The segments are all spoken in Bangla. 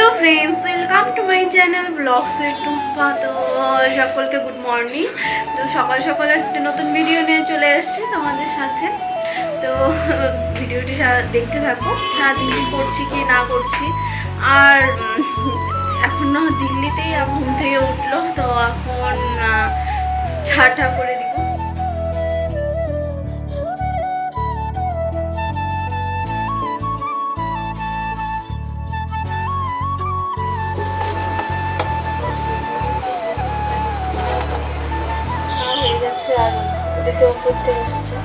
Hello friends, welcome to my channel blogs with Tumpa. তো সকলকে গুড মর্নিং। তো সকাল সকাল একটা নতুন ভিডিও নিয়ে চলে এসেছি তোমাদের সাথে। তো ভিডিওটি দেখতে থাকো, সারাদিন কী করছি কি না করছি। আর এখন না দিল্লিতেই ঘুম থেকে উঠলো, তো এখন ঝাঁটা করে দিব। আর ওদিকে উপর থেকে এসছে।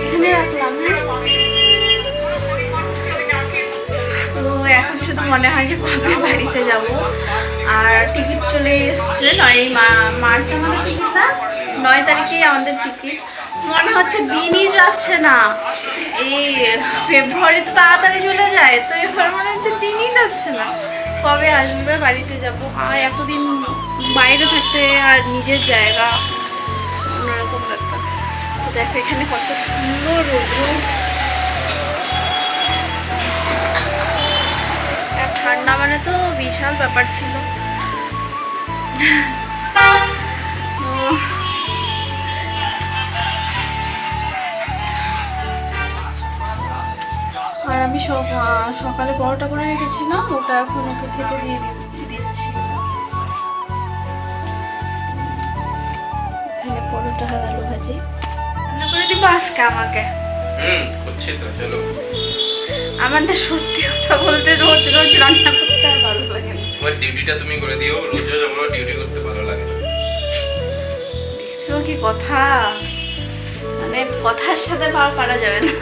এখানে রাখলাম। এখন শুধু মনে হয় যে কবে বাড়িতে যাব। আর টিকিট চলে এসছে 9 মার্চ আমাদের টিকিট, না 9 তারিখেই আমাদের টিকিট। মনে হচ্ছে দিনই যাচ্ছে না। এই ফেব্রুয়ারি তো তাড়াতাড়ি চলে যায়, তো এবার মনে হচ্ছে দিনই যাচ্ছে না। কবে আসবে বাড়িতে যাব। আর এতদিন বাইরে থাকতে আর নিজের জায়গা অন্যরকম ব্যাপার। তো দেখো এখানে কত সুন্দর রোদ, ঠান্ডা মানে তো বিশাল ব্যাপার ছিল। আর আমি সকালে পরোটা করে রেখেছিলাম, ওটা এখন ওকে খেতে দিয়ে দিচ্ছি। এখানে পরোটা আর আলু ভাজি রান্না করে দিব আজকে আমাকে। করছে তো, চলো। আমার না সত্যি কথা বলতে রোজ রোজ রান্না করতে আর ভালো লাগে না। তোমার ডিউটিটা তুমি করে দিও, রোজ রোজ আমার ডিউটি করতে ভালো লাগে না। দেখছো কি কথা, মানে কথার সাথে ভাব পারা যাবে না।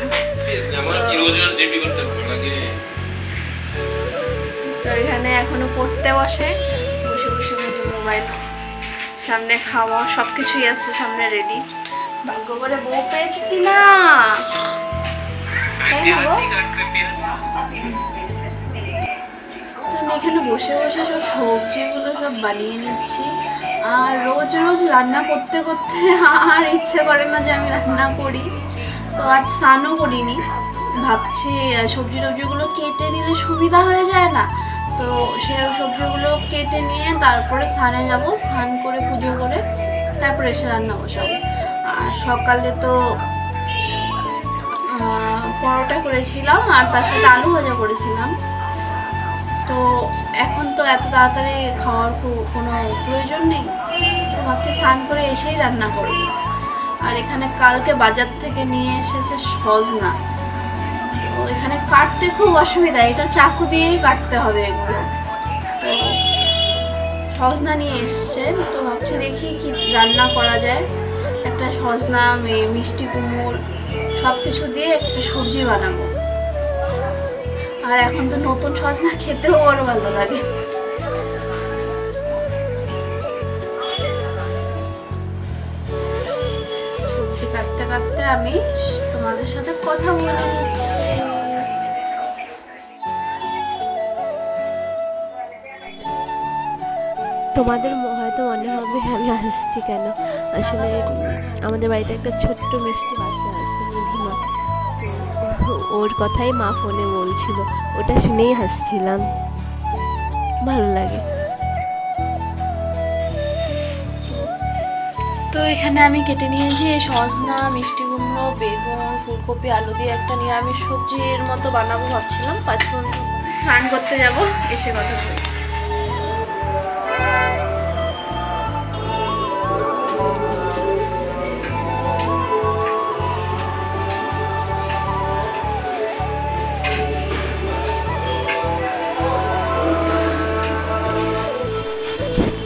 আমার কি রোজ রোজ ডিউটি করতে ভালো লাগে। তো এখানে এখনো পড়তে বসে, বসে বসে মোবাইল সামনে, খাওয়া সবকিছুই আছে সামনে রেডি। ভাগ্য করে বউ পেয়েছে কিনা। এখানে বসে বসে সব সবজিগুলো সব বানিয়ে নিচ্ছি। আর রোজ রোজ রান্না করতে করতে আর ইচ্ছে করে না যে আমি রান্না করি। তো আজ স্নানও করিনি, ভাবছি সবজি টবজিগুলো কেটে নিলে সুবিধা হয়ে যায় না। তো সে সবজিগুলো কেটে নিয়ে তারপরে স্নানে যাব, স্নান করে পুজো করে তারপরে এসে রান্না বসাবো। আর সকালে তো পরোটা করেছিলাম আর তার সাথে আলু ভাজা করেছিলাম। তো এখন তো এত তাড়াতাড়ি খাওয়ার কোনো প্রয়োজন নেই, তো ভাবছি স্নান করে এসেই রান্না করব। আর এখানে কালকে বাজার থেকে নিয়ে এসেছে সজনা। তো এখানে কাটতে খুব অসুবিধা, এটা চাকু দিয়েই কাটতে হবে এগুলো। তো সজনা নিয়ে এসছে, তো ভাবছি দেখি কি রান্না করা যায়। একটা সজনা, মিষ্টি কুমড় সব কিছু দিয়ে একটা সবজি বানাবো। আর এখন তো নতুন সজনা খেতেও বড় ভালো লাগে। সবজি কাটতে কাটতে আমি তোমাদের সাথে কথা বলবো। তোমাদের হয়তো মনে হবে আমি আসছি কেন। আসলে আমাদের বাড়িতে একটা ছোট্ট মিষ্টি বাচ্চা আছে, নিধিমা। তো ওর কথাই মা ফোনে বলছিল, ওটা শুনেই হাসছিলাম, ভালো লাগে। তো এখানে আমি কেটে নিয়েছি এই সজনা, মিষ্টি কুমড়ো, বেগুন, ফুলকপি, আলু দিয়ে একটা নিরামিষ সবজির মতো বানাবো ভাবছিলাম। 5 মিনিট স্নান করতে যাব, এসে কথা বলছি।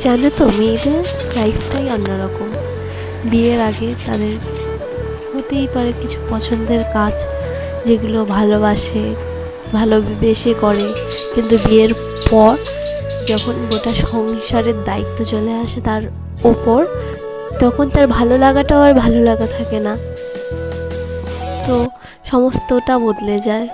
জানো তো, মেয়েদের লাইফটাই অন্যরকম। বিয়ের আগে তাদের হতেই পারে কিছু পছন্দের কাজ যেগুলো ভালোবেসে করে, কিন্তু বিয়ের পর যখন গোটা সংসারের দায়িত্ব চলে আসে তার ওপর, তখন তার ভালো লাগাটাও আর ভালো লাগা থাকে না, তো সমস্তটা বদলে যায়।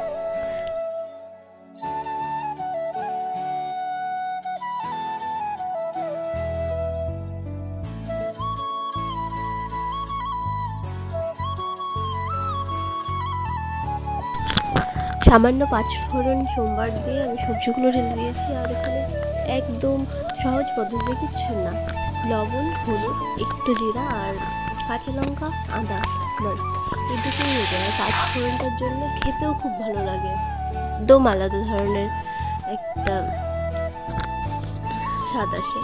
সামান্য 5 ফোড়ন সোমবার দিয়ে আমি সবজিগুলো ঢেলে দিয়েছি। আর এখানে একদম সহজ পদ্ধতি, কিচ্ছু না, লবণ, হলুদ, একটু জিরা আর কাঁচা লঙ্কা, আদা, বাস এটুকুই হয়ে যায়। আর 5 ফোড়নটার জন্য খেতেও খুব ভালো লাগে, একদম আলাদা ধরনের একটা স্বাদ আসে।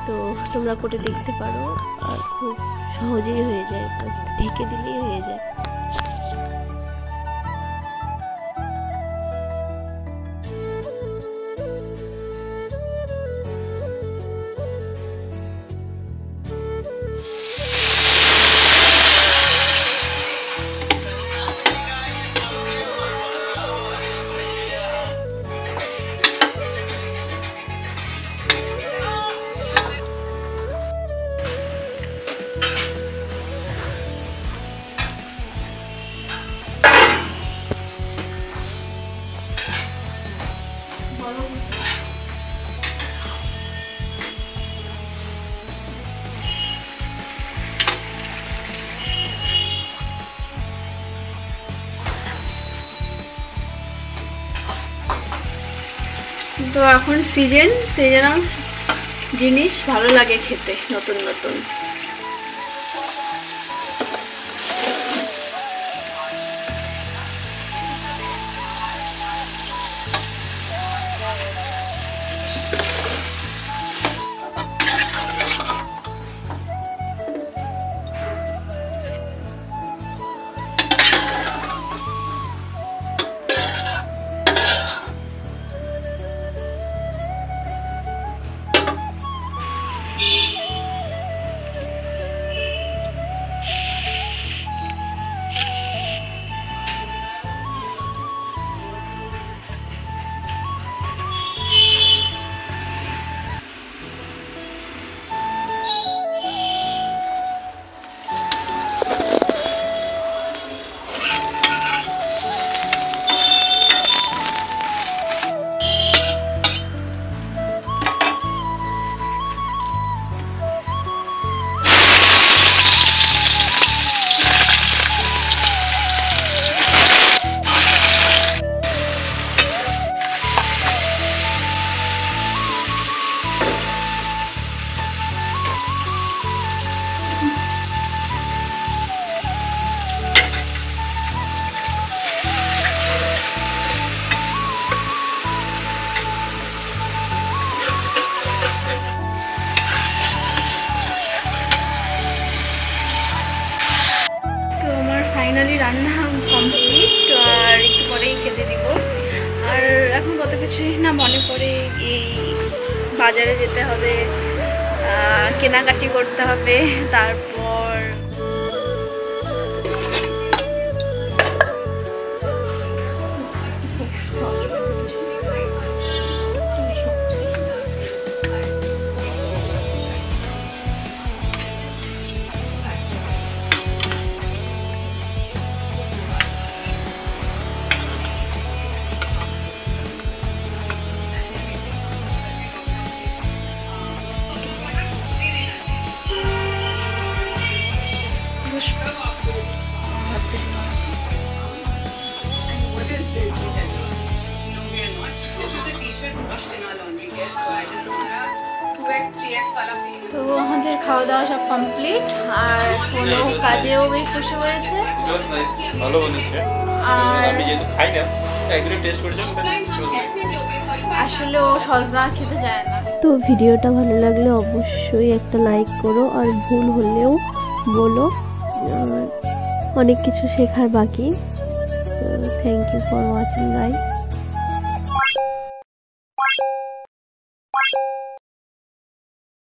তো তোমরা করে দেখতে পারো, আর খুব সহজেই হয়ে যায়, বাস ঢেকে দিলেই হয়ে যায়। তো এখন সিজনাল জিনিস ভালো লাগে খেতে, নতুন নতুন। ফাইনালি রান্না কমপ্লিট, আর একটু পরেই খেতে দিব। আর এখন কত কিছুই না মনে পড়ে, এই বাজারে যেতে হবে, কেনাকাটি করতে হবে, তারপর তো আমাদের খাওয়া দাওয়া সব কমপ্লিট, আর কোনো কাজেও বেশ বসে পড়েছে। ভালো বলেছে, আর আমি যেহেতু খাই না একদিন টেস্ট করেছিলাম, আসলে ও সজনা খেতে যায় না। তো ভিডিওটা ভালো লাগলে অবশ্যই একটা লাইক করো, আর ভুল হলেও বলো, অনেক কিছু শেখার বাকি। তো thank you for watching guys.